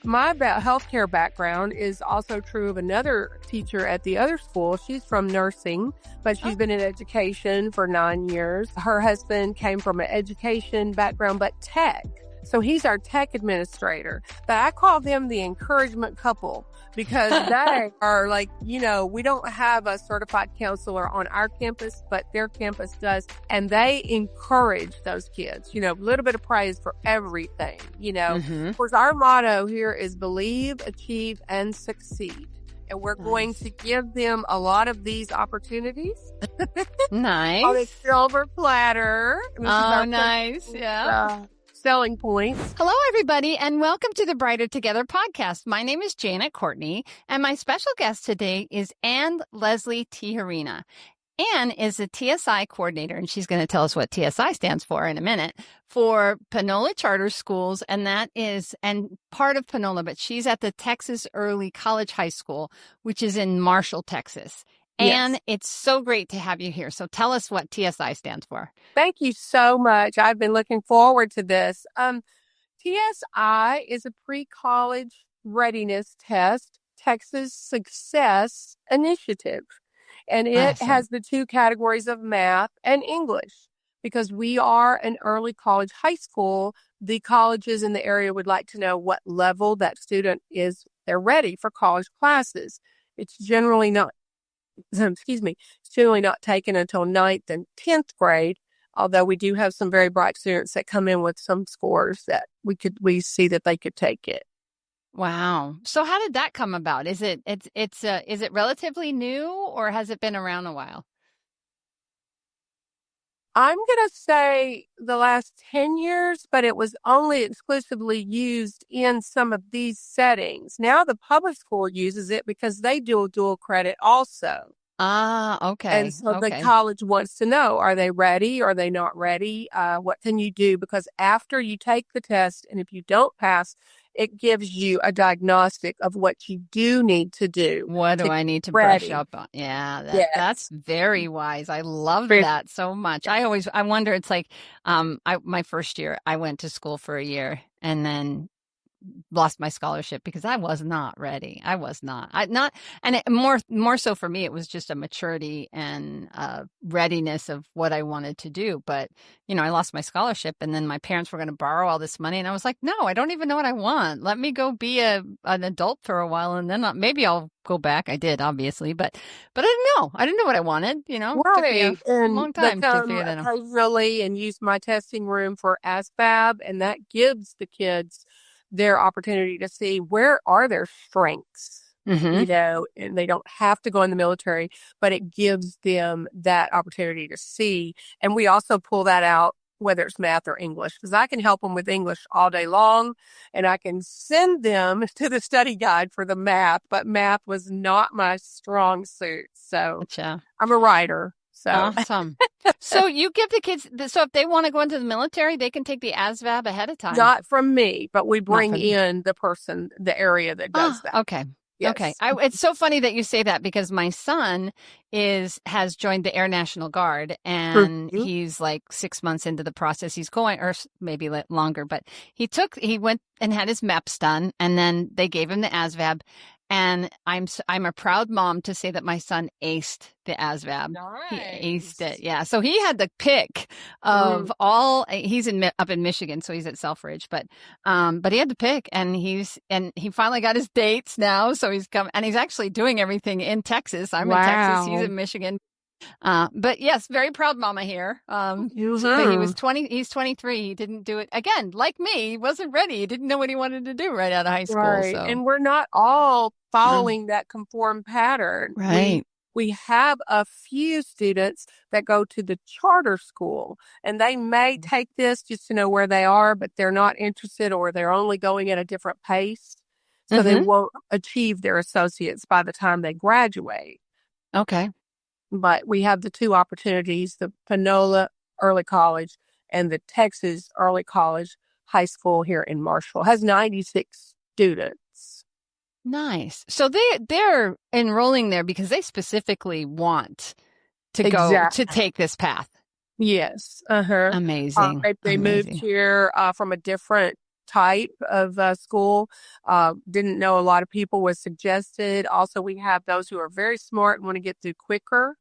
My healthcare background is also true of another teacher at the other school. She's from nursing, but she's been in education for 9 years. Her husband came from an education background, but tech. So he's our tech administrator. But I call them the encouragement couple because they are like, we don't have a certified counselor on our campus, but their campus does. And they encourage those kids, a little bit of praise for everything, Of course, our motto here is believe, achieve, and succeed. And we're going to give them a lot of these opportunities. Nice. On a silver platter. Nice. Yeah. Selling points. Hello, everybody, and welcome to the Brighter Together podcast. My name is Janet Courtney, and my special guest today is Anne Leslie Tijerina. Anne is a TSI coordinator, and she's going to tell us what TSI stands for in a minute, for Panola Charter Schools, and part of Panola, but she's at the Texas Early College High School, which is in Marshall, Texas. Anne, yes. It's so great to have you here. So tell us what TSI stands for. Thank you so much. I've been looking forward to this. TSI is a pre-college readiness test, Texas Success Initiative. And it has the two categories of math and English. Because we are an early college high school, the colleges in the area would like to know what level that student is. They're ready for college classes. It's generally not taken until 9th and 10th grade, although we do have some very bright students that come in with some scores that we see that they could take it. Wow. So how did that come about? Is it relatively new, or has it been around a while? I'm going to say the last 10 years, but it was only exclusively used in some of these settings. Now the public school uses it because they do dual credit also. Okay. And so the college wants to know, are they ready? Are they not ready? What can you do? Because after you take the test, and if you don't pass, it gives you a diagnostic of what you do need to do. What do I need to brush up on? Yeah, that's very wise. I love that so much. I wonder, it's like, my first year, I went to school for a year and then lost my scholarship because I was not ready. I was not. More so for me, it was just a maturity and readiness of what I wanted to do. But, I lost my scholarship, and then my parents were going to borrow all this money. And I was like, no, I don't even know what I want. Let me go be an adult for a while, and then maybe I'll go back. I did, obviously, but I didn't know. I didn't know what I wanted, Took me a long time to figure that out. Really, and use my testing room for ASVAB, and that gives the kids their opportunity to see where are their strengths, and they don't have to go in the military, but it gives them that opportunity to see. And we also pull that out, whether it's math or English, because I can help them with English all day long, and I can send them to the study guide for the math, but math was not my strong suit. So gotcha. I'm a writer. So. Awesome. So you give the kids, so if they want to go into the military, they can take the ASVAB ahead of time. Not from me, but we bring in the area that does that. Okay. Yes. Okay. It's so funny that you say that because my son has joined the Air National Guard, and he's like 6 months into the process. He's going, or maybe longer, but he went and had his MEPS done, and then they gave him the ASVAB. And I'm a proud mom to say that my son aced the ASVAB. Nice. He aced it. Yeah. So he had the pick of he's up in Michigan, so he's at Selfridge, but he had the pick, and he finally got his dates now. So he's come, and he's actually doing everything in Texas. I'm in Texas. He's in Michigan. But yes, very proud mama here. But he was 20, he's 23. He didn't do it again. Like me, he wasn't ready. He didn't know what he wanted to do right out of high school. Right. So. And we're not all following that conformed pattern. Right. We have a few students that go to the charter school, and they may take this just to know where they are, but they're not interested, or they're only going at a different pace. So they won't achieve their associates by the time they graduate. Okay. But we have the two opportunities, the Panola Early College and the Texas Early College High School here in Marshall. It has 96 students. Nice. So they're enrolling there because they specifically want to go to take this path. Yes. Amazing. They moved here from a different type of school. Didn't know a lot of people was suggested. Also, we have those who are very smart and want to get through quicker.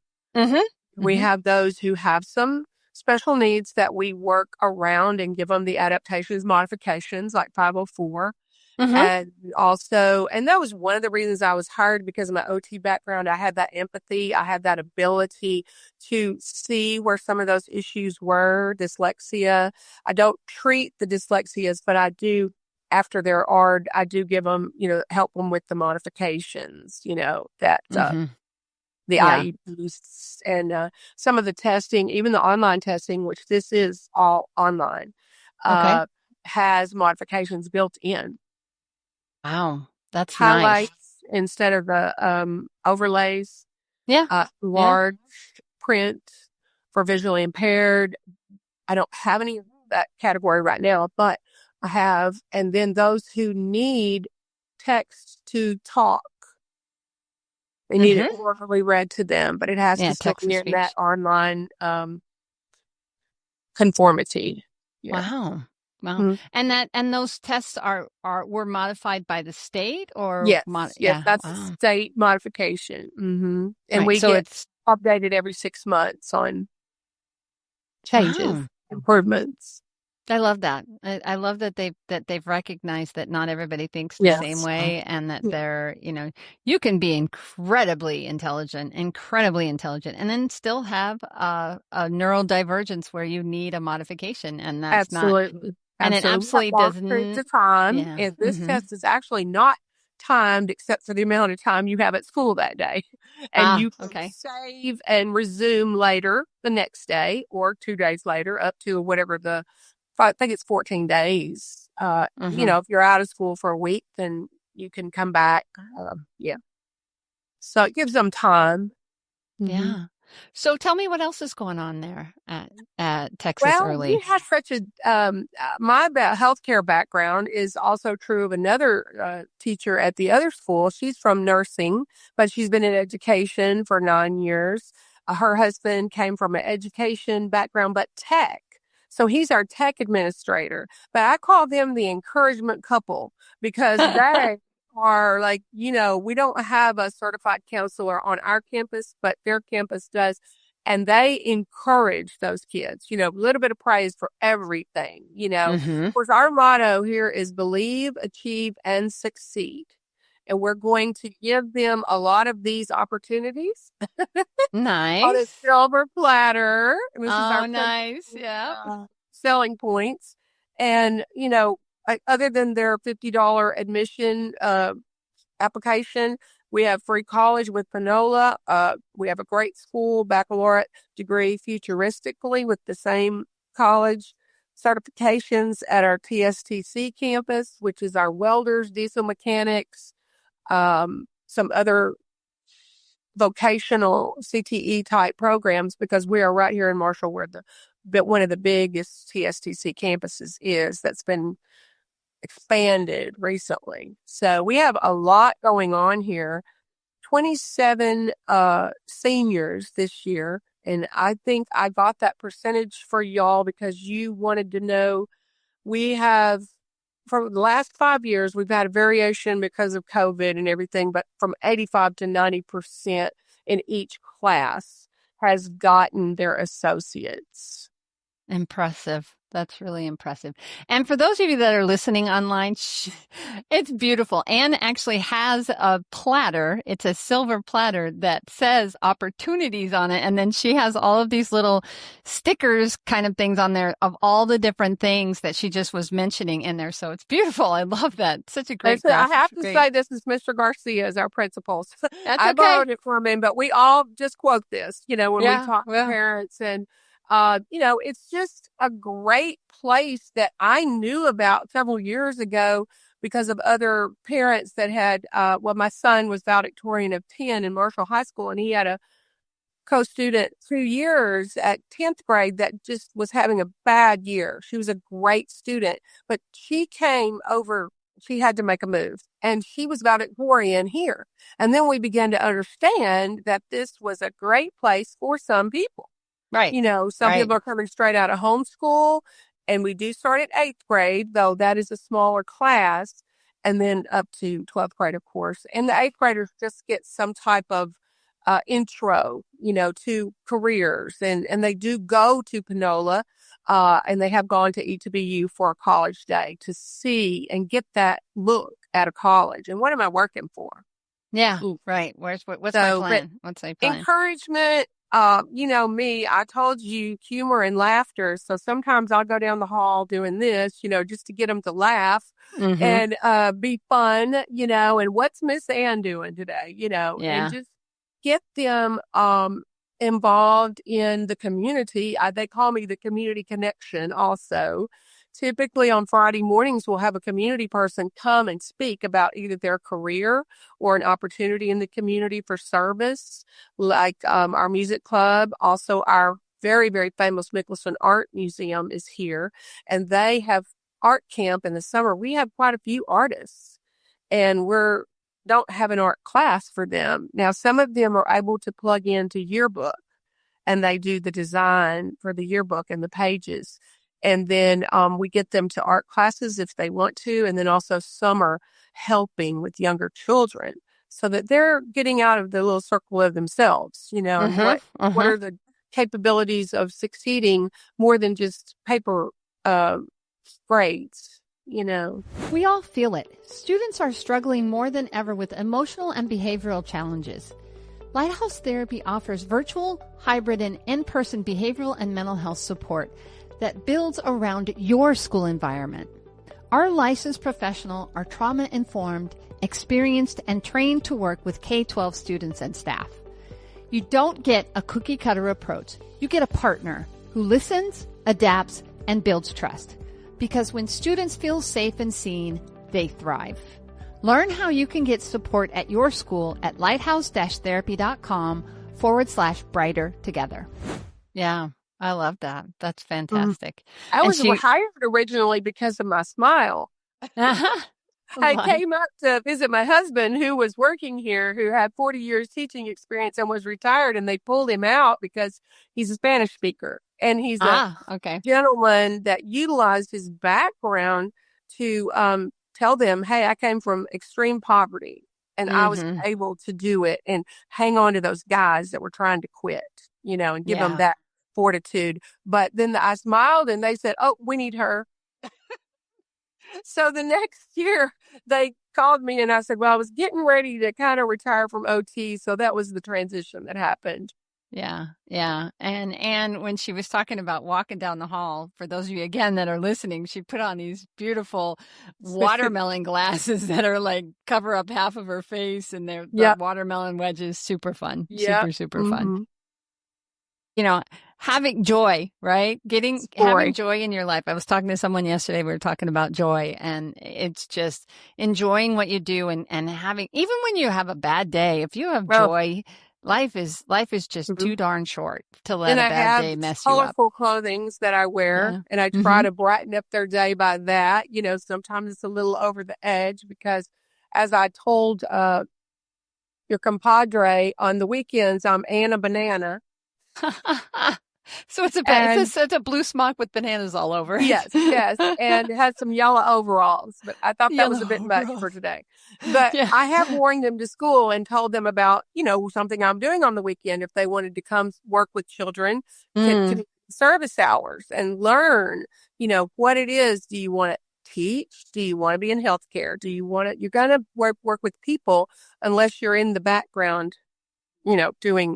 We have those who have some special needs that we work around and give them the adaptations, modifications like 504. And also, and that was one of the reasons I was hired because of my OT background. I had that empathy. I had that ability to see where some of those issues were, dyslexia. I don't treat the dyslexias, but I do, after they're ARD, I do give them, help them with the modifications, that, the IEPs and some of the testing, even the online testing, which this is all online, has modifications built in. Wow, that's Highlights nice. instead of the overlays. Yeah. Large print for visually impaired. I don't have any of that category right now, but I have. And then those who need text to talk. They need it orally read to them, but it has to still be in that online conformity. Yeah. Wow. And those tests were modified by the state or yes, that's a state modification. And we so get it's updated every 6 months on changes, improvements. I love that. I love that they've recognized that not everybody thinks the same way, and that they're, you can be incredibly intelligent, and then still have a neurodivergence where you need a modification, and that's Absolutely. and it absolutely doesn't. Periods of time, and this test is actually not timed except for the amount of time you have at school that day. And you can save and resume later the next day or 2 days later up to whatever I think it's 14 days. If you're out of school for a week, then you can come back. So it gives them time. Yeah. So tell me what else is going on there at Texas Early. We have such my healthcare background is also true of another teacher at the other school. She's from nursing, but she's been in education for 9 years. Her husband came from an education background, but tech. So he's our tech administrator. But I call them the encouragement couple because they are like, we don't have a certified counselor on our campus, but their campus does. And they encourage those kids, a little bit of praise for everything, Of course, our motto here is believe, achieve, and succeed. And we're going to give them a lot of these opportunities. Nice. On a silver platter. This is our nice. Yeah. Selling points. And, other than their $50 admission application, we have free college with Panola. We have a great school baccalaureate degree futuristically with the same college certifications at our TSTC campus, which is our welders, diesel mechanics, some other vocational CTE type programs, because we are right here in Marshall where one of the biggest TSTC campuses is that's been expanded recently. So we have a lot going on here. 27 seniors this year. And I think I got that percentage for y'all because you wanted to know. We have, for the last 5 years, we've had a variation because of COVID and everything, but from 85 to 90% in each class has gotten their associates. Impressive. That's really impressive. And for those of you that are listening online, it's beautiful. Anne actually has a platter. It's a silver platter that says opportunities on it. And then she has all of these little stickers kind of things on there of all the different things that she just was mentioning in there. So it's beautiful. I love that. Such a great graphic. I have to say this is Mr. Garcia is our principal. I borrowed it from him, but we all just quote this, when we talk to parents and it's just a great place that I knew about several years ago because of other parents that had, my son was valedictorian of 10 in Marshall High School, and he had a co-student 2 years at 10th grade that just was having a bad year. She was a great student, but she had to make a move, and she was valedictorian here. And then we began to understand that this was a great place for some people. Right. Some people are coming straight out of homeschool And we do start at 8th grade, though that is a smaller class, and then up to 12th grade, of course. And the 8th graders just get some type of intro, to careers. And they do go to Panola, and they have gone to ETBU for a college day to see and get that look at a college. And what am I working for? Yeah, right. What's my plan? What's my plan? Encouragement. Me, I told you humor and laughter. So sometimes I'll go down the hall doing this, just to get them to laugh and be fun, and what's Miss Anne doing today, and just get them involved in the community. They call me the community connection also. Typically on Friday mornings, we'll have a community person come and speak about either their career or an opportunity in the community for service, like our music club. Also, our very, very famous Mickelson Art Museum is here, and they have art camp in the summer. We have quite a few artists, and don't have an art class for them. Now, some of them are able to plug into yearbook, and they do the design for the yearbook and the pages. And then we get them to art classes if they want to. And then also summer helping with younger children so that they're getting out of the little circle of themselves, and what are the capabilities of succeeding more than just paper grades, We all feel it. Students are struggling more than ever with emotional and behavioral challenges. Lighthouse Therapy offers virtual, hybrid, and in-person behavioral and mental health support that builds around your school environment. Our licensed professional are trauma-informed, experienced, and trained to work with K-12 students and staff. You don't get a cookie-cutter approach. You get a partner who listens, adapts, and builds trust. Because when students feel safe and seen, they thrive. Learn how you can get support at your school at lighthouse-therapy.com/brighter together. Yeah. I love that. That's fantastic. I was hired originally because of my smile. I came up to visit my husband, who was working here, who had 40 years teaching experience and was retired, and they pulled him out because he's a Spanish speaker. And he's a gentleman that utilized his background to tell them, hey, I came from extreme poverty, and I was able to do it and hang on to those guys that were trying to quit, and give them that fortitude. But then I smiled and they said, oh, we need her. So the next year they called me and I said, well, I was getting ready to kind of retire from OT. So that was the transition that happened. Yeah. Yeah. And when she was talking about walking down the hall, for those of you again that are listening, she put on these beautiful watermelon glasses that are like cover up half of her face, and they're the watermelon wedges. Super fun. Super fun. Having joy, right? Having joy in your life. I was talking to someone yesterday. We were talking about joy, and it's just enjoying what you do and having, even when you have a bad day, if you have joy, life is just too darn short to let a bad day mess you up. Colorful clothing that I wear, and I try to brighten up their day by that. Sometimes it's a little over the edge because, as I told your compadre, on the weekends, I'm Anna Banana. So it's a blue smock with bananas all over it. Yes, and it has some yellow overalls, but I thought that was a bit much for today. But I have worn them to school and told them about, something I'm doing on the weekend if they wanted to come work with children, service hours and learn, what it is. Do you want to teach? Do you want to be in healthcare? You're going to work with people unless you're in the background, doing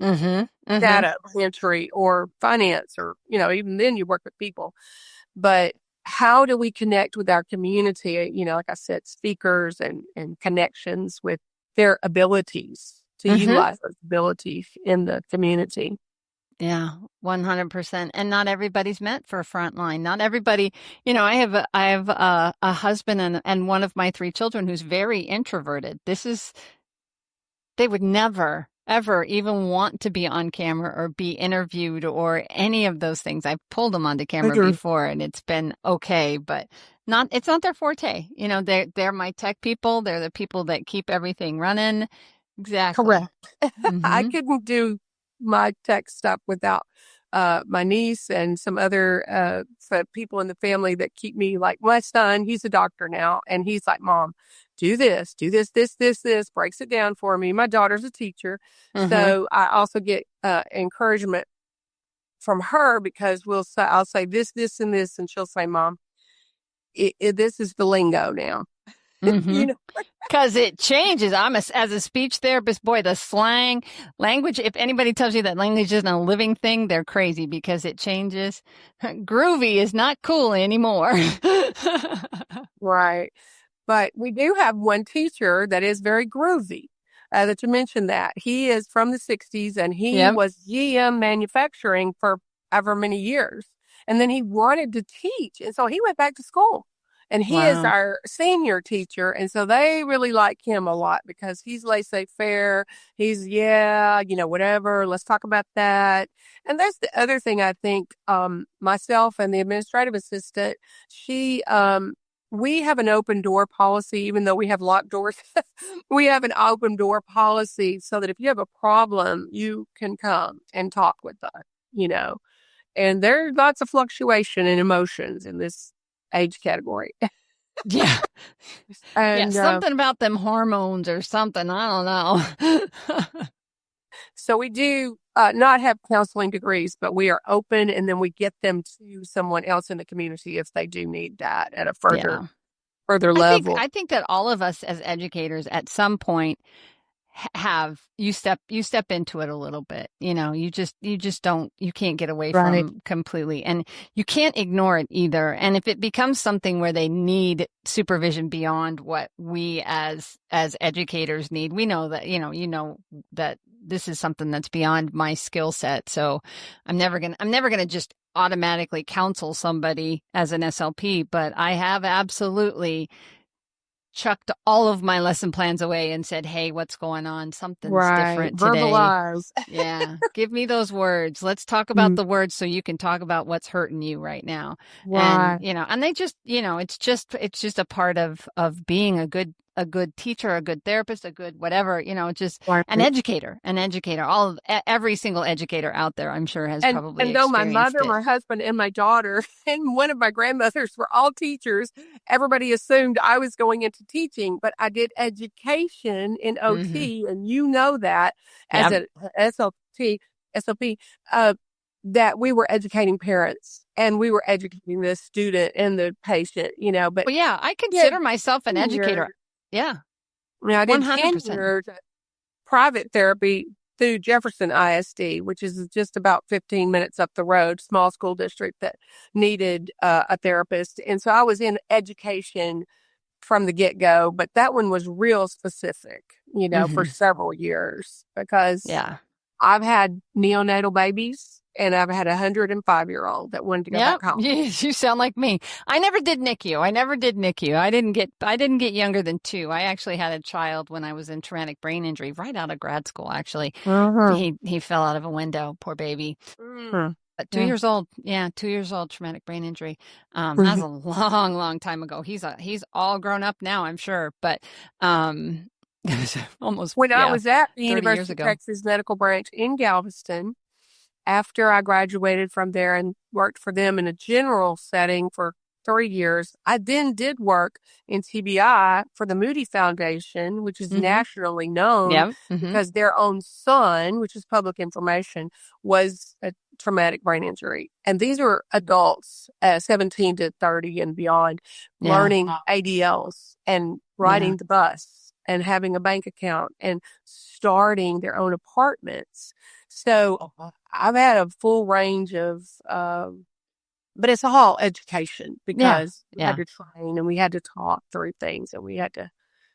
data entry or finance, or, even then you work with people. But how do we connect with our community? Like I said, speakers and connections with their abilities to utilize those abilities in the community. Yeah, 100%. And not everybody's meant for frontline. Not everybody, I have a husband and one of my 3 children who's very introverted. They would never, ever even want to be on camera or be interviewed or any of those things. I've pulled them onto camera before and it's been okay, but it's not their forte. They're my tech people. They're the people that keep everything running. Exactly. Correct. I couldn't do my tech stuff without my niece and some other people in the family that keep me like my son, he's a doctor now, and he's like, Mom, do this, this, breaks it down for me. My daughter's a teacher. So I also get encouragement from her because I'll say this, and this, and she'll say, Mom, this is the lingo now. You know, because it changes. As a speech therapist, boy, the slang language, if anybody tells you that language isn't a living thing, they're crazy because it changes. Groovy is not cool anymore. Right. But we do have one teacher that is very groovy. That you mentioned that. He is from the 60s and he was GM manufacturing for ever many years. And then he wanted to teach. And so he went back to school. And he is our senior teacher. And so they really like him a lot because he's laissez-faire. He's, whatever. Let's talk about that. And that's the other thing I think, myself and the administrative assistant, we have an open door policy, even though we have locked doors. We have an open door policy so that if you have a problem, you can come and talk with us, And there's lots of fluctuation in emotions in this age category. Yeah. And something about them hormones or something. I don't know. So we do not have counseling degrees, but we are open and then we get them to someone else in the community if they do need that at a further level. I think that all of us as educators at some point you step into it a little bit. You can't get away from completely, and you can't ignore it either. And if it becomes something where they need supervision beyond what we as educators need, we know that, that this is something that's beyond my skill set. So I'm never going to just automatically counsel somebody as an SLP, but I have absolutely chucked all of my lesson plans away and said, hey, what's going on? Something's different today. Verbalize. Yeah. Give me those words. Let's talk about the words so you can talk about what's hurting you right now. Right. And, and they just, it's just a part of being a good teacher, a good therapist, a good whatever, just an educator. Every single educator out there, I'm sure has probably and though my mother, it. my husband, and my daughter, and one of my grandmothers were all teachers, everybody assumed I was going into teaching, but I did education in OT, and that as an SLP, that we were educating parents and we were educating the student and the patient, but I consider myself an educator. Yeah. I did 10 years private therapy through Jefferson ISD, which is just about 15 minutes up the road, small school district that needed a therapist. And so I was in education from the get-go, but that one was real specific, for several years because I've had neonatal babies. And I've had a 105-year-old that wanted to go back home. Yes, you sound like me. I never did NICU. I didn't get younger than 2. I actually had a child when I was in traumatic brain injury right out of grad school, actually. He fell out of a window, poor baby. But 2 years old. Yeah, 2 years old, traumatic brain injury. That was a long, long time ago. He's all grown up now, I'm sure. But almost when I was at the University of Texas Medical Branch in Galveston, after I graduated from there and worked for them in a general setting for 3 years, I then did work in TBI for the Moody Foundation, which is nationally known because their own son, which is public information, was a traumatic brain injury. And these are adults, 17 to 30 and beyond, learning ADLs and riding the bus and having a bank account and starting their own apartments. So I've had a full range of, but it's all education because we had to train and we had to talk through things and we had to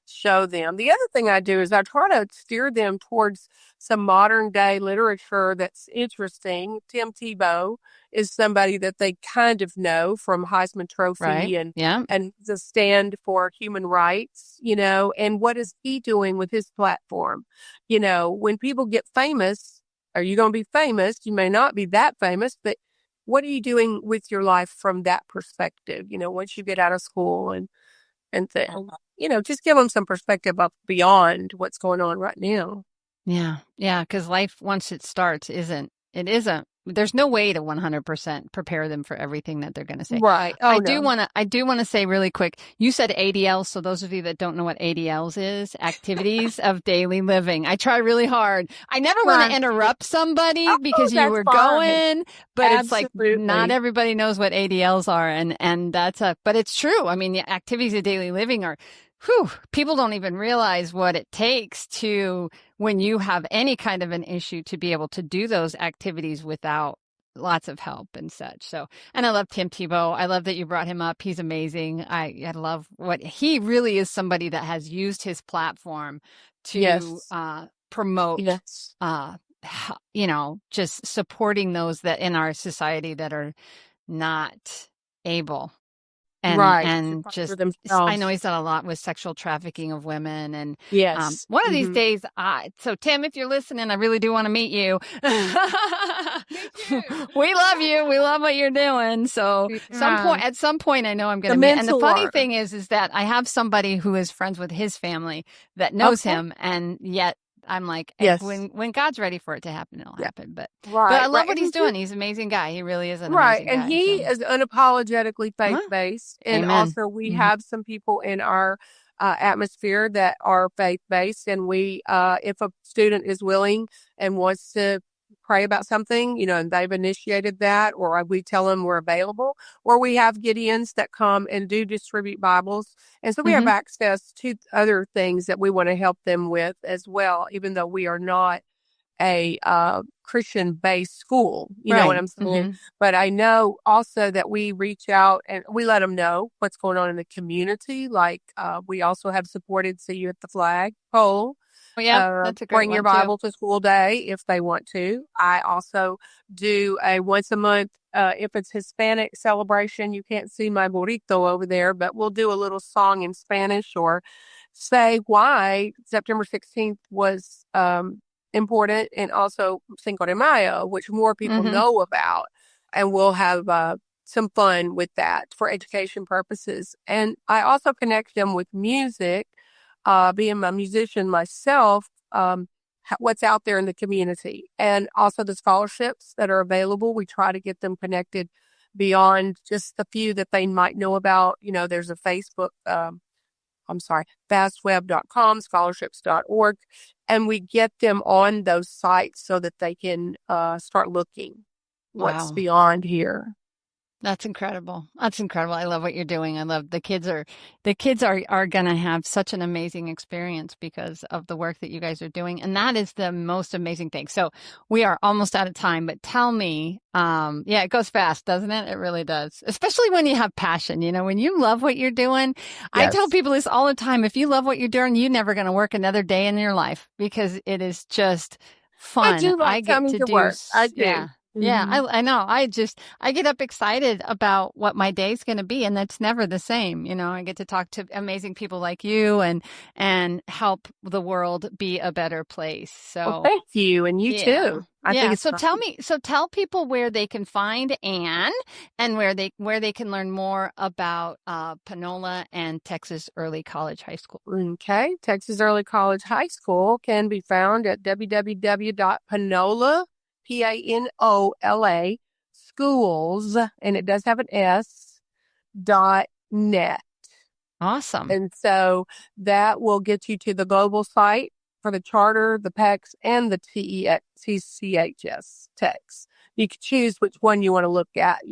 show them. The other thing I do is I try to steer them towards some modern day literature that's interesting. Tim Tebow is somebody that they kind of know from Heisman Trophy and the stand for human rights, and what is he doing with his platform? When people get famous, are you going to be famous? You may not be that famous, but what are you doing with your life from that perspective? Once you get out of school and just give them some perspective up beyond what's going on right now. Yeah. Yeah. Because life, once it starts, isn't there's no way to 100% prepare them for everything that they're going to say. Right. Oh, I do want to say really quick, you said ADLs. So those of you that don't know what ADLs is, activities of daily living. I try really hard. I never want to interrupt somebody because you were going, but Absolutely. it's like not everybody knows what ADLs are. And but it's true. I mean, the activities of daily living are, people don't even realize what it takes to, when you have any kind of an issue, to be able to do those activities without lots of help and such. So, and I love Tim Tebow. I love that you brought him up. He's amazing. I love what he really is, somebody that has used his platform to promote, just supporting those that in our society that are not able. And just, I know he's done a lot with sexual trafficking of women. And one of these days, so Tim, if you're listening, I really do want to meet you. We love you. We love what you're doing. So at some point, I know I'm going to meet. And the funny thing is that I have somebody who is friends with his family that knows him. And yet I'm like, when God's ready for it to happen, it'll happen. But I love what he's doing. He's an amazing guy. He really is an amazing guy. And he is unapologetically faith-based. And also we have some people in our atmosphere that are faith-based. And we, if a student is willing and wants to pray about something, and they've initiated that, or we tell them we're available, or we have Gideons that come and do distribute Bibles. And so we have access to other things that we want to help them with as well, even though we are not a Christian-based school. You know what I'm saying? But I know also that we reach out and we let them know what's going on in the community. Like we also have supported See You at the Flag poll. That's a great Bring your Bible to school day if they want to. I also do a once a month, if it's Hispanic celebration, you can't see my burrito over there, but we'll do a little song in Spanish or say why September 16th was important, and also Cinco de Mayo, which more people know about. And we'll have some fun with that for education purposes. And I also connect them with music. Being a musician myself, what's out there in the community, and also the scholarships that are available. We try to get them connected beyond just the few that they might know about. There's a Facebook, fastweb.com, scholarships.org, and we get them on those sites so that they can start looking what's beyond here. That's incredible. That's incredible. I love what you're doing. I love the kids are going to have such an amazing experience because of the work that you guys are doing. And that is the most amazing thing. So we are almost out of time, but tell me, it goes fast, doesn't it? It really does. Especially when you have passion, when you love what you're doing. I tell people this all the time. If you love what you're doing, you're never going to work another day in your life because it is just fun. I do like coming to work. I do. Yeah, I know. I get up excited about what my day's going to be, and that's never the same. I get to talk to amazing people like you and help the world be a better place. So thank you. And you too. I think it's so tell people where they can find Anne and where they can learn more about Panola and Texas Early College High School. Okay. Texas Early College High School can be found at www.panola, PANOLA, schools, and it does have an S, .net. Awesome. And so that will get you to the global site for the charter, the PECs, and the TCHS techs. You can choose which one you want to look at,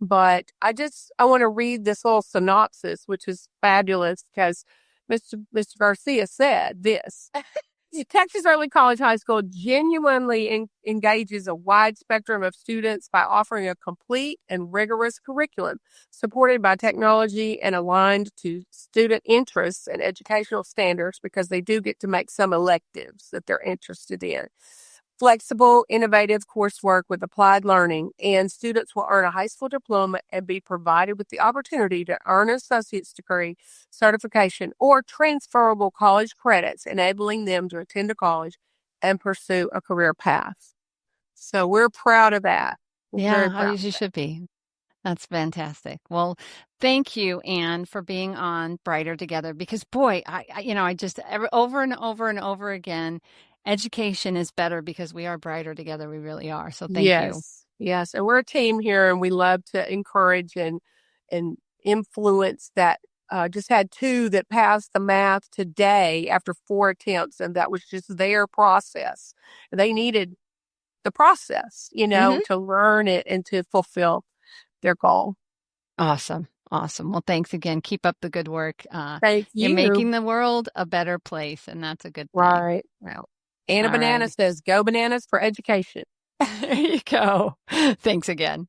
But I want to read this little synopsis, which is fabulous because Mr. Garcia said this. Texas Early College High School genuinely engages a wide spectrum of students by offering a complete and rigorous curriculum supported by technology and aligned to student interests and educational standards, because they do get to make some electives that they're interested in. Flexible, innovative coursework with applied learning, and students will earn a high school diploma and be provided with the opportunity to earn an associate's degree, certification, or transferable college credits, enabling them to attend a college and pursue a career path. So we're proud of that. You should be. That's fantastic. Well, thank you, Anne, for being on Brighter Together, because boy, I just over and over and over again, education is better because we are brighter together. We really are. So thank you. Yes. And we're a team here, and we love to encourage and influence that. Just had 2 that passed the math today after 4 attempts, and that was just their process. They needed the process, to learn it and to fulfill their goal. Awesome. Well, thanks again. Keep up the good work. Thank you. You're making the world a better place, and that's a good thing. Right. Well, Anna Banana says, go bananas for education. There you go. Thanks again.